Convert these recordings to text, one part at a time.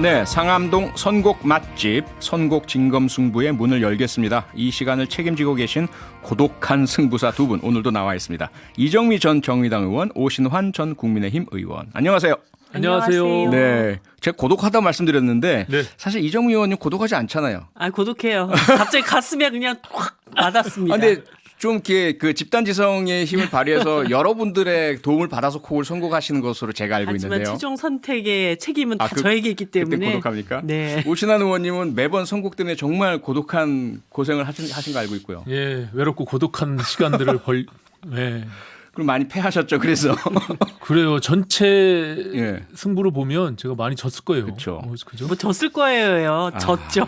네, 상암동 선곡 맛집 선곡 진검승부의 문을 열겠습니다. 이 시간을 책임지고 계신 고독한 승부사 두 분 오늘도 나와 있습니다. 이정미 전 정의당 의원, 오신환 전 국민의힘 의원. 안녕하세요. 안녕하세요. 네, 제가 고독하다고 말씀드렸는데 네. 사실 이정미 의원님 고독하지 않잖아요. 아, 고독해요. 갑자기 가슴에 그냥 확 와닿습니다. 근데 좀 이렇게 그 집단지성의 힘을 발휘해서 여러분들의 도움을 받아서 곡을 선곡하시는 것으로 제가 알고 하지만 있는데요. 최종 선택의 책임은 다 그- 저에게 있기 때문에. 그때 고독합니까? 네. 오신환 의원님은 매번 선곡 때문에 정말 고독한 고생을 하신 거 알고 있고요. 예, 외롭고 고독한 시간들을 예. 그럼 많이 패하셨죠. 그래서 그래요. 전체 예. 승부를 보면 제가 많이 졌을 거예요. 그쵸. 그죠? 뭐 졌을 거예요. 졌죠.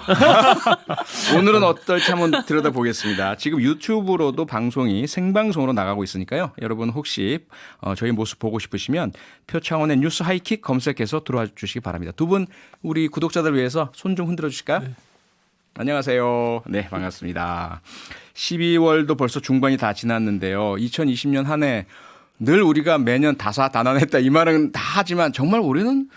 오늘은 어떨지 한번 들여다보겠습니다. 지금 유튜브로도 방송이 생방송으로 나가고 있으니까요. 여러분 혹시 저희 모습 보고 싶으시면 표창원의 뉴스 하이킥 검색해서 들어와 주시기 바랍니다. 두 분 우리 구독자들 위해서 손 좀 흔들어 주실까요? 네. 안녕하세요. 네, 반갑습니다. 12월도 벌써 중반이 다 지났는데요. 2020년 한 해 늘 우리가 매년 다사다난했다 이 말은 다 하지만 정말 올해는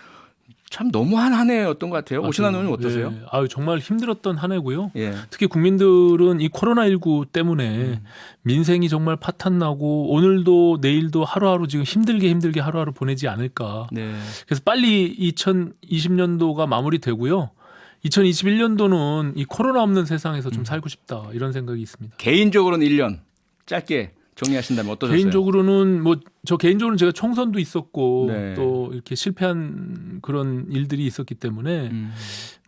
참 너무한 한 해였던 것 같아요. 오신환 의원님 어떠세요? 예. 아유, 정말 힘들었던 한 해고요. 예. 특히 국민들은 이 코로나19 때문에 민생이 정말 파탄나고 오늘도 내일도 하루하루 지금 힘들게 하루하루 보내지 않을까. 네. 그래서 빨리 2020년도가 마무리되고요. 2021년도는 이 코로나 없는 세상에서 좀 살고 싶다 이런 생각이 있습니다. 개인적으로는 1년 짧게 정리하신다면 어떠셨어요? 개인적으로는 저 개인적으로는 제가 총선도 있었고 네. 또 이렇게 실패한 그런 일들이 있었기 때문에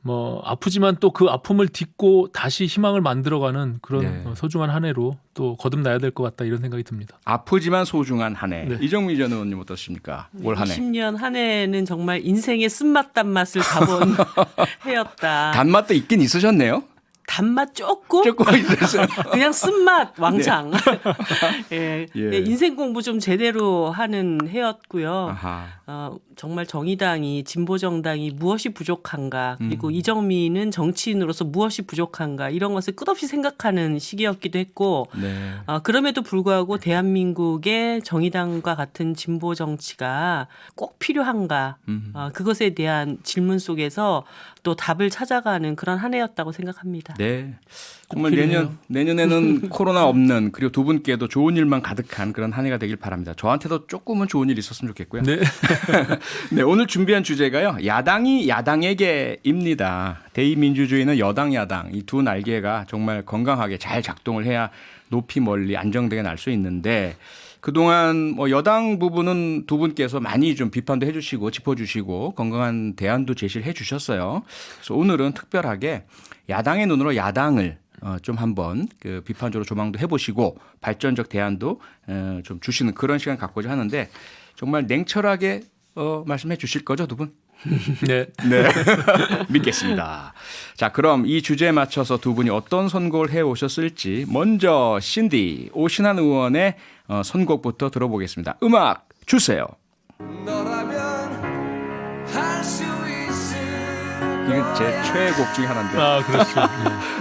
뭐 아프지만 또 그 아픔을 딛고 다시 희망을 만들어가는 그런 네. 소중한 한 해로 또 거듭나야 될 것 같다 이런 생각이 듭니다. 아프지만 소중한 한 해. 네. 이정미 전 의원님 어떠십니까? 올 한 해. 20년 한 해는 정말 인생의 쓴맛 단맛을 가본 해였다. 단맛도 있긴 있으셨네요. 단맛 조금? 조금 있으셨어요. 그냥 쓴맛 왕창. 예. 예. 예, 인생 공부 좀 제대로 하는 해였고요. 아하. 정말 정의당이 진보정당이 무엇이 부족한가 그리고 이정미는 정치인으로서 무엇이 부족한가 이런 것을 끝없이 생각하는 시기였기도 했고 네. 그럼에도 불구하고 대한민국의 정의당과 같은 진보 정치가 꼭 필요한가 그것에 대한 질문 속에서 또 답을 찾아가는 그런 한 해였다고 생각합니다. 네. 정말 필요해요. 내년에는 코로나 없는 그리고 두 분께도 좋은 일만 가득한 그런 한 해가 되길 바랍니다. 저한테도 조금은 좋은 일 있었으면 좋겠고요. 네. 네, 오늘 준비한 주제가요. 야당이 야당에게입니다. 대의민주주의는 여당 야당 이 두 날개가 정말 건강하게 잘 작동을 해야 높이 멀리 안정되게 날 수 있는데 그동안 뭐 여당 부분은 두 분께서 많이 좀 비판도 해 주시고 짚어 주시고 건강한 대안도 제시를 해 주셨어요. 그래서 오늘은 특별하게 야당의 눈으로 야당을 좀 한번 그 비판적으로 조망도 해보시고 발전적 대안도 좀 주시는 그런 시간 갖고자 하는데 정말 냉철하게 말씀해 주실 거죠, 두 분? 네. 네. 믿겠습니다. 자, 그럼 이 주제에 맞춰서 두 분이 어떤 선곡을 해 오셨을지 먼저 신디 오신환 의원의 선곡부터 들어보겠습니다. 음악 주세요. 이건 제 최애곡 중에 하나인데. 아, 그렇죠.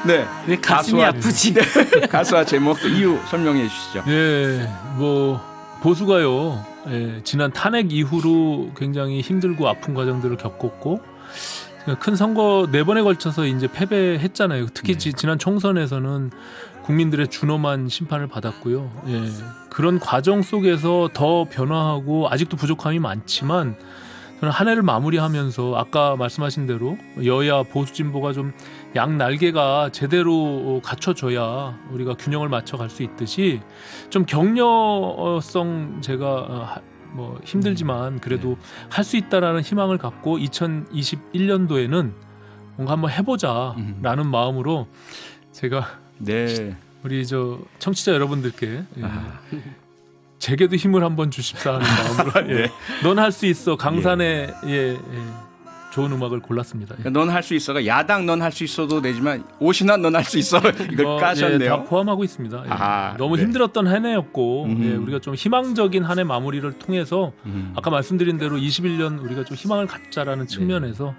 네. 왜 가슴이 아프지? 가수와 제목 이유 설명해 주시죠. 예, 뭐 보수가요. 예, 지난 탄핵 이후로 굉장히 힘들고 아픈 과정들을 겪었고 큰 선거 4번에 걸쳐서 이제 패배했잖아요. 특히 지난 총선에서는 국민들의 준엄한 심판을 받았고요. 예, 그런 과정 속에서 더 변화하고 아직도 부족함이 많지만 저는 한 해를 마무리하면서 아까 말씀하신 대로 여야 보수 진보가 좀 양 날개가 제대로 갖춰져야 우리가 균형을 맞춰 갈 수 있듯이 좀 격려성 제가 뭐 힘들지만 그래도 할 수 있다라는 희망을 갖고 2021년도에는 뭔가 한번 해보자라는 마음으로 제가 네. 우리 청취자 여러분들께 제게도 힘을 한번 주십사 하는 마음으로 네. 넌 할 수 있어 강산의 좋은 음악을 골랐습니다. 넌 할 수 있어가 야당 넌 할 수 있어도 되지만 오신환 넌 할 수 있어 이걸 까셨네요. 다 포함하고 있습니다. 예. 아, 너무 네. 힘들었던 한 해였고 우리가 좀 희망적인 한 해 마무리를 통해서 아까 말씀드린 대로 21년 우리가 좀 희망을 갖자라는 측면에서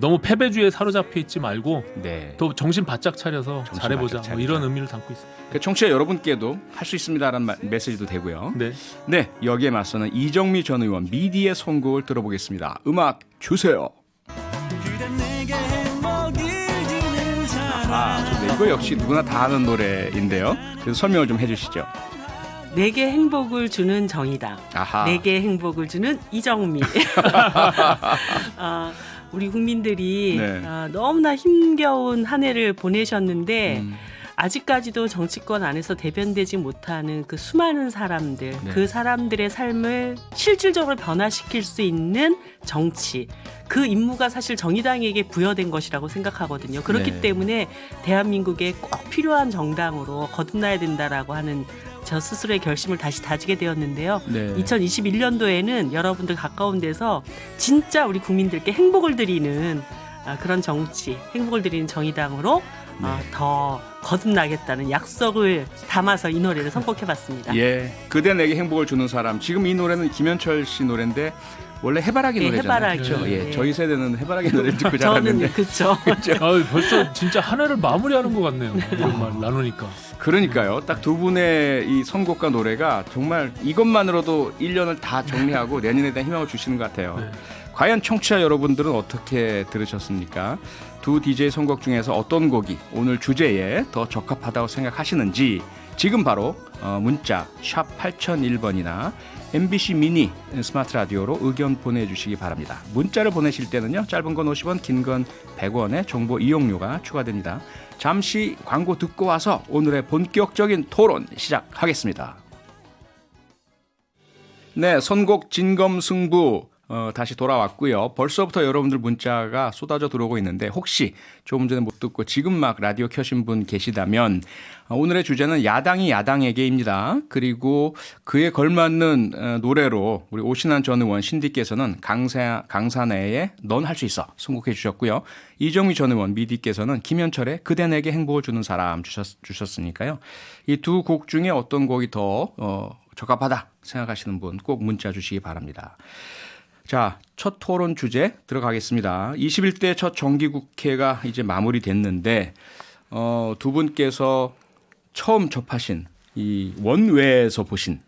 너무 패배주의에 사로잡혀 있지 말고 네. 또 정신 바짝 차려서 정신 잘해보자 바짝 뭐 이런 차리자. 의미를 담고 있습니다. 그 청취자 여러분께도 할 수 있습니다라는 메시지도 되고요. 네. 네, 여기에 맞서는 이정미 전 의원 미디의 선곡을 들어보겠습니다. 음악 주세요. 좋네. 이거 역시 누구나 다 아는 노래인데요. 그래서 설명을 좀 해주시죠. 내게 행복을 주는 정의당, 아하. 내게 행복을 주는 이정미. 우리 국민들이 네. 너무나 힘겨운 한 해를 보내셨는데 아직까지도 정치권 안에서 대변되지 못하는 그 수많은 사람들, 네. 그 사람들의 삶을 실질적으로 변화시킬 수 있는 정치, 그 임무가 사실 정의당에게 부여된 것이라고 생각하거든요. 그렇기 네. 때문에 대한민국에 꼭 필요한 정당으로 거듭나야 된다라고 하는 저 스스로의 결심을 다시 다지게 되었는데요. 네. 2021년도에는 여러분들 가까운 데서 진짜 우리 국민들께 행복을 드리는 그런 정치, 행복을 드리는 정의당으로 더 거듭나겠다는 약속을 담아서 이 노래를 선곡해봤습니다. 예, 그대 내게 행복을 주는 사람. 지금 이 노래는 김현철 씨 노래인데 원래 해바라기 네, 노래잖아요. 해바라기. 그렇죠? 예, 네. 저희 세대는 해바라기 노래를 듣고 자랐는데. 저는 그렇죠. 벌써 진짜 한 해를 마무리하는 것 같네요. 이런 말 나누니까. 그러니까요. 딱 두 분의 이 선곡과 노래가 정말 이것만으로도 1년을 다 정리하고 내년에 대한 희망을 주시는 것 같아요. 네. 과연 청취자 여러분들은 어떻게 들으셨습니까? 두 DJ 선곡 중에서 어떤 곡이 오늘 주제에 더 적합하다고 생각하시는지 지금 바로 문자 샵 8001번이나 MBC 미니 스마트 라디오로 의견 보내주시기 바랍니다. 문자를 보내실 때는요. 짧은 건 50원, 긴 건 100원의 정보 이용료가 추가됩니다. 잠시 광고 듣고 와서 오늘의 본격적인 토론 시작하겠습니다. 네, 선곡 진검승부 다시 돌아왔고요. 벌써부터 여러분들 문자가 쏟아져 들어오고 있는데 혹시 조금 전에 못 듣고 지금 막 라디오 켜신 분 계시다면 오늘의 주제는 야당이 야당에게입니다. 그리고 그에 걸맞는 노래로 우리 오신환 전 의원 신디께서는 강산애의 넌 할 수 있어 선곡해 주셨고요. 이정미 전 의원 미디께서는 김현철의 그대 내게 행복을 주는 사람 주셨으니까요. 이 두 곡 중에 어떤 곡이 더 적합하다 생각하시는 분 꼭 문자 주시기 바랍니다. 자, 첫 토론 주제 들어가겠습니다. 21대 첫 정기국회가 이제 마무리됐는데 두 분께서 처음 접하신 이 원외에서 보신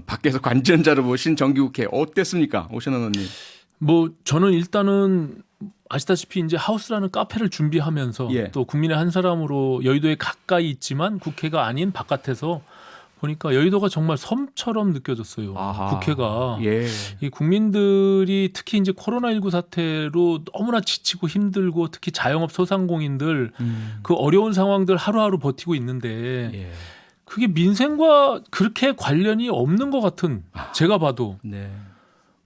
밖에서 관전자로 보신 정기국회 어땠습니까? 오신환 의원님. 뭐 저는 일단은 아시다시피 이제 하우스라는 카페를 준비하면서 예. 또 국민의 한 사람으로 여의도에 가까이 있지만 국회가 아닌 바깥에서 보니까 여의도가 정말 섬처럼 느껴졌어요. 아하. 국회가. 예. 이 국민들이 특히 이제 코로나19 사태로 너무나 지치고 힘들고 특히 자영업 소상공인들 그 어려운 상황들 하루하루 버티고 있는데 예. 그게 민생과 그렇게 관련이 없는 것 같은 제가 봐도 네.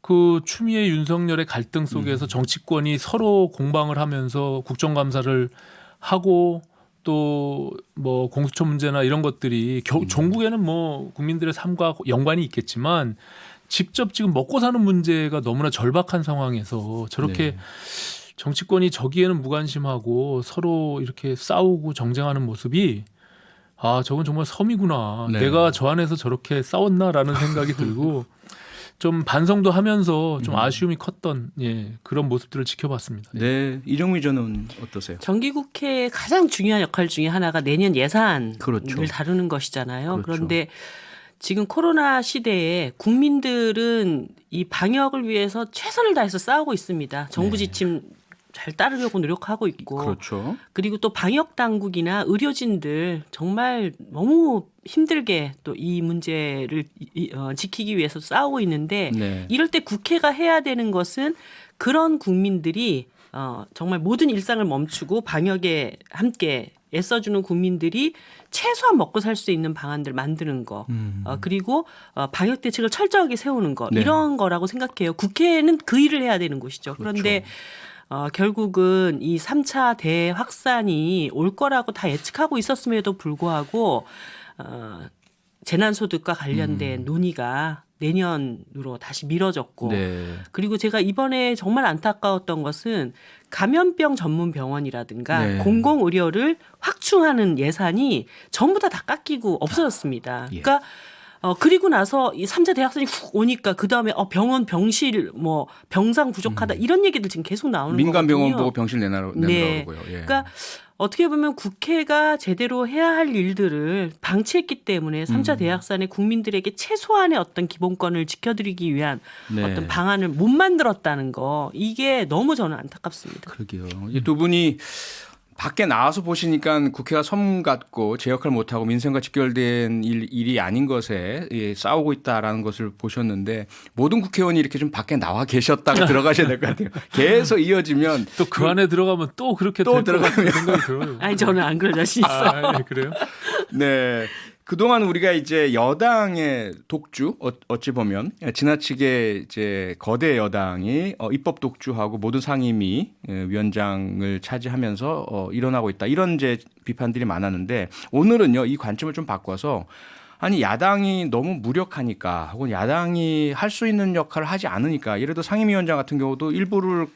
그 추미애 윤석열의 갈등 속에서 정치권이 서로 공방을 하면서 국정감사를 하고 또 뭐 공수처 문제나 이런 것들이 종국에는 뭐 국민들의 삶과 연관이 있겠지만 직접 지금 먹고 사는 문제가 너무나 절박한 상황에서 저렇게 네. 정치권이 저기에는 무관심하고 서로 이렇게 싸우고 정쟁하는 모습이 저건 정말 섬이구나. 네. 내가 저 안에서 저렇게 싸웠나라는 생각이 들고 좀 반성도 하면서 좀 아쉬움이 컸던 그런 모습들을 지켜봤습니다. 네, 이정미 전은 어떠세요? 정기국회의 가장 중요한 역할 중에 하나가 내년 예산을 그렇죠. 다루는 것이잖아요. 그렇죠. 그런데 지금 코로나 시대에 국민들은 이 방역을 위해서 최선을 다해서 싸우고 있습니다. 정부 지침 잘 따르려고 노력하고 있고 그렇죠. 그리고 또 방역 당국이나 의료진들 정말 너무 힘들게 또 이 문제를 지키기 위해서 싸우고 있는데 네. 이럴 때 국회가 해야 되는 것은 그런 국민들이 정말 모든 일상을 멈추고 방역에 함께 애써주는 국민들이 최소한 먹고 살 수 있는 방안들 만드는 거 그리고 방역 대책을 철저하게 세우는 거 네. 이런 거라고 생각해요. 국회는 그 일을 해야 되는 곳이죠. 그런데 그렇죠. 결국은 이 3차 대확산이 올 거라고 다 예측하고 있었음에도 불구하고 재난소득과 관련된 논의가 내년으로 다시 미뤄졌고 네. 그리고 제가 이번에 정말 안타까웠던 것은 감염병 전문 병원이라든가 네. 공공의료를 확충하는 예산이 전부 다 깎이고 없어졌습니다. 예. 그러니까 그리고 나서 이 3차 대학생이 훅 오니까 그다음에 병원 병실 뭐 병상 부족하다 이런 얘기들 지금 계속 나오는 민간 거거든요. 병원 보고 병실 내놔라고요. 네. 예. 그러니까 어떻게 보면 국회가 제대로 해야 할 일들을 방치했기 때문에 3차 대학산에 국민들에게 최소한의 어떤 기본권을 지켜드리기 위한 네. 어떤 방안을 못 만들었다는 거 이게 너무 저는 안타깝습니다. 그러게요. 이 두 분이 밖에 나와서 보시니까 국회가 섬 같고 제 역할 못하고 민생과 직결된 일이 아닌 것에 싸우고 있다라는 것을 보셨는데 모든 국회의원이 이렇게 좀 밖에 나와 계셨다가 들어가셔야 될 것 같아요. 계속 이어지면 또 그 안에 들어가면 또 그렇게 또 될 것 같은 들어가면. 생각이 들어요. 아니 저는 안 그럴 자신 있어요. 아, 예, 그래요? 네. 그동안 우리가 이제 여당의 독주 어찌 보면 지나치게 이제 거대 여당이 입법 독주하고 모든 상임위 위원장을 차지하면서 일어나고 있다. 이런 이제 비판들이 많았는데 오늘은요. 이 관점을 좀 바꿔서 아니 야당이 너무 무력하니까 혹은 야당이 할 수 있는 역할을 하지 않으니까 예를 들어 상임위원장 같은 경우도 일부를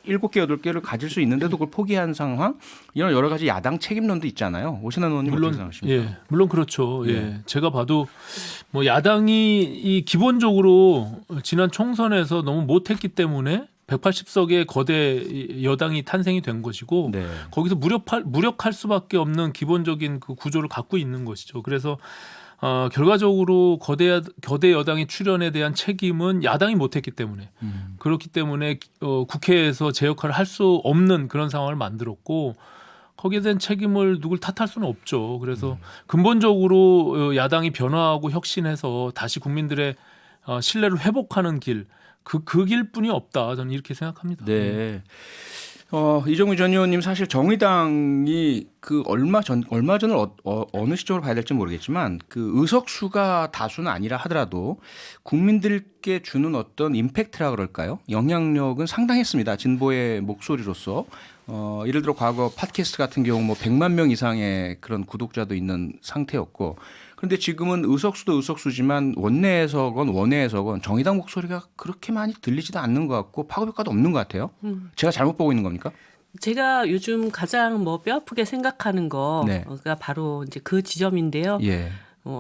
7개, 8개를 가질 수 있는데도 그걸 포기한 상황 이런 여러 가지 야당 책임론도 있잖아요. 오신환 의원님 어떻게 물론 생각하십니까? 예, 물론 그렇죠. 예. 예. 제가 봐도 뭐 야당이 이 기본적으로 지난 총선에서 너무 못했기 때문에 180석의 거대 여당이 탄생이 된 것이고 네. 거기서 무력할 수밖에 없는 기본적인 그 구조를 갖고 있는 것이죠. 그래서 결과적으로 거대 여당의 출연에 대한 책임은 야당이 못했기 때문에 그렇기 때문에 국회에서 제 역할을 할 수 없는 그런 상황을 만들었고 거기에 대한 책임을 누굴 탓할 수는 없죠. 그래서 근본적으로 야당이 변화하고 혁신해서 다시 국민들의 신뢰를 회복하는 길, 그 길뿐이 없다. 저는 이렇게 생각합니다. 네. 이종우 전 의원님 사실 정의당이 그 얼마 전을 어느 시점으로 봐야 될지 모르겠지만 그 의석수가 다수는 아니라 하더라도 국민들께 주는 어떤 임팩트라 그럴까요? 영향력은 상당했습니다. 진보의 목소리로서. 예를 들어 과거 팟캐스트 같은 경우 뭐 100만 명 이상의 그런 구독자도 있는 상태였고 그런데 지금은 의석수도 의석수지만 원내에서건 정의당 목소리가 그렇게 많이 들리지도 않는 것 같고 파급효과도 없는 것 같아요. 제가 잘못 보고 있는 겁니까? 제가 요즘 가장 뭐 뼈아프게 생각하는 거가 네. 바로 이제 그 지점인데요. 예.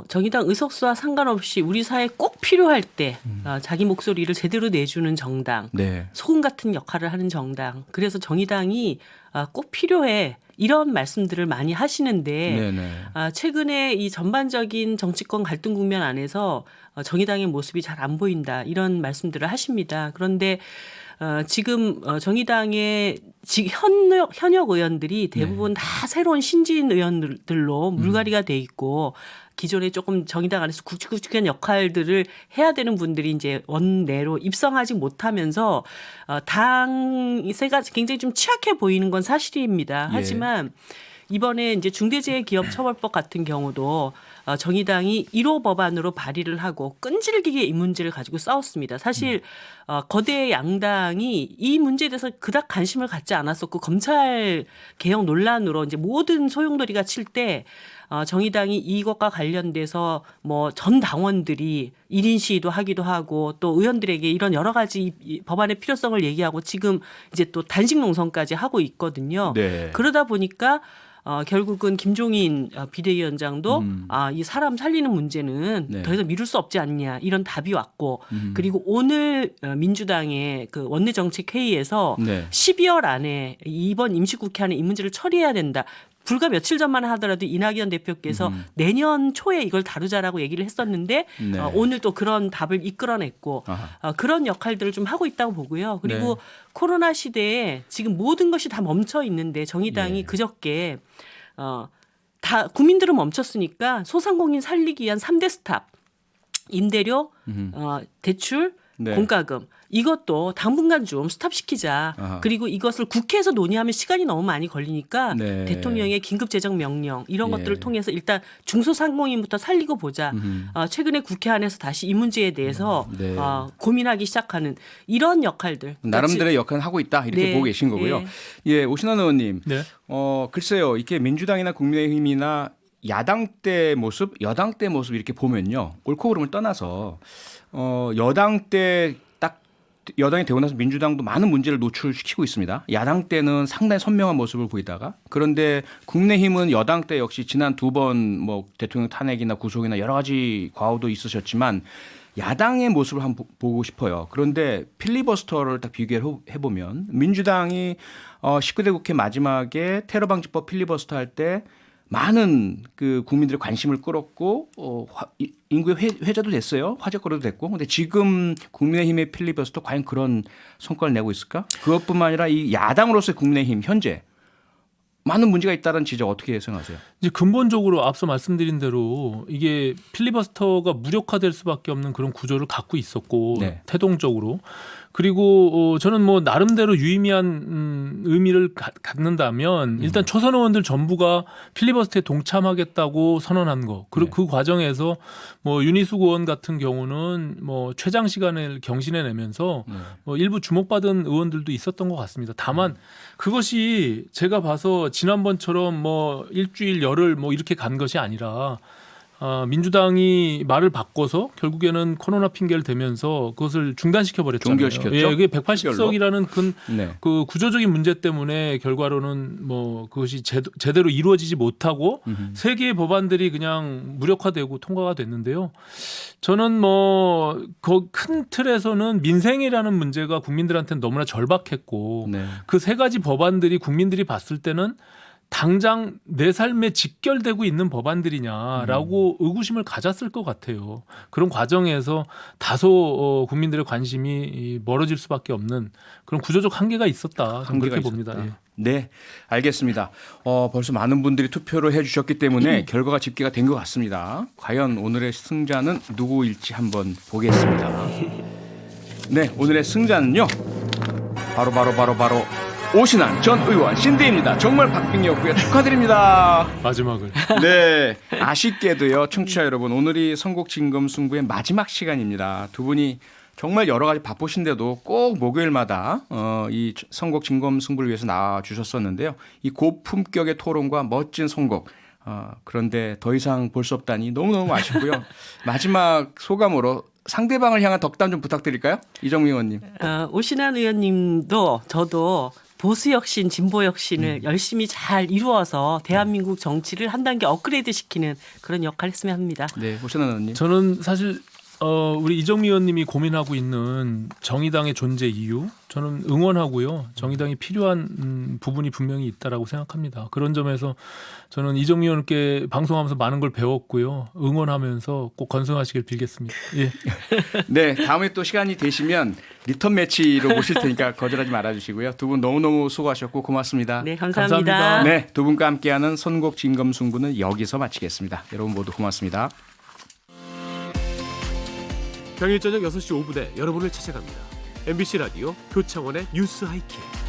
정의당 의석수와 상관없이 우리 사회에 꼭 필요할 때 자기 목소리를 제대로 내주는 정당, 네. 소금 같은 역할을 하는 정당. 그래서 정의당이 꼭 필요해. 이런 말씀들을 많이 하시는데 네네. 최근에 이 전반적인 정치권 갈등 국면 안에서 정의당의 모습이 잘 안 보인다. 이런 말씀들을 하십니다. 그런데 지금 정의당의 현역 의원들이 대부분 다 새로운 신진 의원들로 물갈이가 돼 있고 기존에 조금 정의당 안에서 굵직굵직한 역할들을 해야 되는 분들이 이제 원내로 입성하지 못하면서 당세가 굉장히 좀 취약해 보이는 건 사실입니다. 하지만 이번에 이제 중대재해기업처벌법 같은 경우도 정의당이 1호 법안으로 발의를 하고 끈질기게 이 문제를 가지고 싸웠습니다. 사실 거대 양당이 이 문제에 대해서 그닥 관심을 갖지 않았었고 검찰 개혁 논란으로 이제 모든 소용돌이가 칠 때 정의당이 이것과 관련돼서 뭐 전 당원들이 1인 시위도 하기도 하고 또 의원들에게 이런 여러 가지 법안의 필요성을 얘기하고 지금 이제 또 단식 농성까지 하고 있거든요. 네. 그러다 보니까 결국은 김종인 비대위원장도 이 사람 살리는 문제는 네. 더 이상 미룰 수 없지 않냐 이런 답이 왔고 그리고 오늘 민주당의 그 원내정책회의에서 네. 12월 안에 이번 임시국회 안에 이 문제를 처리해야 된다. 불과 며칠 전만 하더라도 이낙연 대표께서 내년 초에 이걸 다루자라고 얘기를 했었는데 네. 오늘 또 그런 답을 이끌어냈고 그런 역할들을 좀 하고 있다고 보고요. 그리고 코로나 시대에 지금 모든 것이 다 멈춰 있는데 정의당이 그저께 다 국민들은 멈췄으니까 소상공인 살리기 위한 3대 스탑 임대료, 대출, 네. 공과금 이것도 당분간 좀 스탑시키자. 아하. 그리고 이것을 국회에서 논의하면 시간이 너무 많이 걸리니까 네. 대통령의 긴급재정명령 이런 예. 것들을 통해서 일단 중소상공인부터 살리고 보자. 최근에 국회 안에서 다시 이 문제에 대해서 네. 고민하기 시작하는 이런 역할들. 나름대로의 역할은 하고 있다 이렇게 네. 보고 계신 거고요. 네. 예, 오신환 의원님. 네. 글쎄요. 이렇게 민주당이나 국민의힘이나 야당 때 모습, 여당 때 모습 이렇게 보면요. 옳고 그름을 떠나서 여당 때 딱 여당이 되고 나서 민주당도 많은 문제를 노출시키고 있습니다. 야당 때는 상당히 선명한 모습을 보이다가 그런데 국민의힘은 여당 때 역시 지난 2번 뭐 대통령 탄핵이나 구속이나 여러 가지 과오도 있으셨지만 야당의 모습을 한번 보고 싶어요. 그런데 필리버스터를 딱 비교를 해보면 민주당이 19대 국회 마지막에 테러방지법 필리버스터 할 때 많은 그 국민들의 관심을 끌었고 인구의 회자도 됐어요. 화제거리도 됐고. 근데 지금 국민의힘의 필리버스터 과연 그런 성과를 내고 있을까? 그것뿐만 아니라 이 야당으로서의 국민의힘 현재 많은 문제가 있다는 지적 어떻게 생각하세요? 이제 근본적으로 앞서 말씀드린 대로 이게 필리버스터가 무력화될 수밖에 없는 그런 구조를 갖고 있었고 네. 태동적으로 그리고 저는 뭐 나름대로 유의미한 의미를 갖는다면 일단 초선 의원들 전부가 필리버스터에 동참하겠다고 선언한 거. 그리고 그 과정에서 뭐 윤희숙 의원 같은 경우는 뭐 최장 시간을 경신해내면서 뭐 일부 주목받은 의원들도 있었던 것 같습니다. 다만 그것이 제가 봐서 지난번처럼 뭐 일주일 열흘 뭐 이렇게 간 것이 아니라 민주당이 말을 바꿔서 결국에는 코로나 핑계를 대면서 그것을 중단시켜 버렸잖아요. 종결시켰죠. 예, 그게 180석이라는 네. 그 구조적인 문제 때문에 결과로는 뭐 그것이 제대로 이루어지지 못하고 세 개의 법안들이 그냥 무력화되고 통과가 됐는데요. 저는 뭐 그 큰 틀에서는 민생이라는 문제가 국민들한테는 너무나 절박했고 네. 그 세 가지 법안들이 국민들이 봤을 때는 당장 내 삶에 직결되고 있는 법안들이냐라고 의구심을 가졌을 것 같아요. 그런 과정에서 다소 국민들의 관심이 멀어질 수밖에 없는 그런 구조적 한계가 있었다. 저는 그렇게 봅니다. 예. 네, 알겠습니다. 벌써 많은 분들이 투표를 해주셨기 때문에 결과가 집계가 된 것 같습니다. 과연 오늘의 승자는 누구일지 한번 보겠습니다. 네, 오늘의 승자는요. 바로 오신환 전 의원 신대입니다. 정말 박빙이었고요. 축하드립니다. 마지막을. 네, 아쉽게도요. 청취자 여러분, 오늘이 선곡 진검승부의 마지막 시간입니다. 두 분이 정말 여러 가지 바쁘신데도 꼭 목요일마다 이 선곡 진검승부를 위해서 나와주셨었는데요. 이 고품격의 토론과 멋진 선곡 그런데 더 이상 볼 수 없다니 너무너무 아쉽고요. 마지막 소감으로 상대방을 향한 덕담 좀 부탁드릴까요? 이정미 의원님. 오신환 의원님도 저도 보수 혁신, 진보 혁신을 열심히 잘 이루어서 대한민국 정치를 한 단계 업그레이드 시키는 그런 역할을 했으면 합니다. 네, 오신환 의원님. 저는 사실 우리 이정미 의원님이 고민하고 있는 정의당의 존재 이유 저는 응원하고요. 정의당이 필요한 부분이 분명히 있다라고 생각합니다. 그런 점에서 저는 이정미 의원께 방송하면서 많은 걸 배웠고요. 응원하면서 꼭 건승하시길 빌겠습니다. 예. 네, 다음에 또 시간이 되시면 리턴 매치로 모실 테니까 거절하지 말아주시고요. 두 분 너무너무 수고하셨고 고맙습니다. 네, 감사합니다. 감사합니다. 네, 두 분과 함께하는 선곡 진검승부는 여기서 마치겠습니다. 여러분 모두 고맙습니다. 평일 저녁 6시 5분에 여러분을 찾아갑니다. MBC 라디오 표창원의 뉴스 하이킥.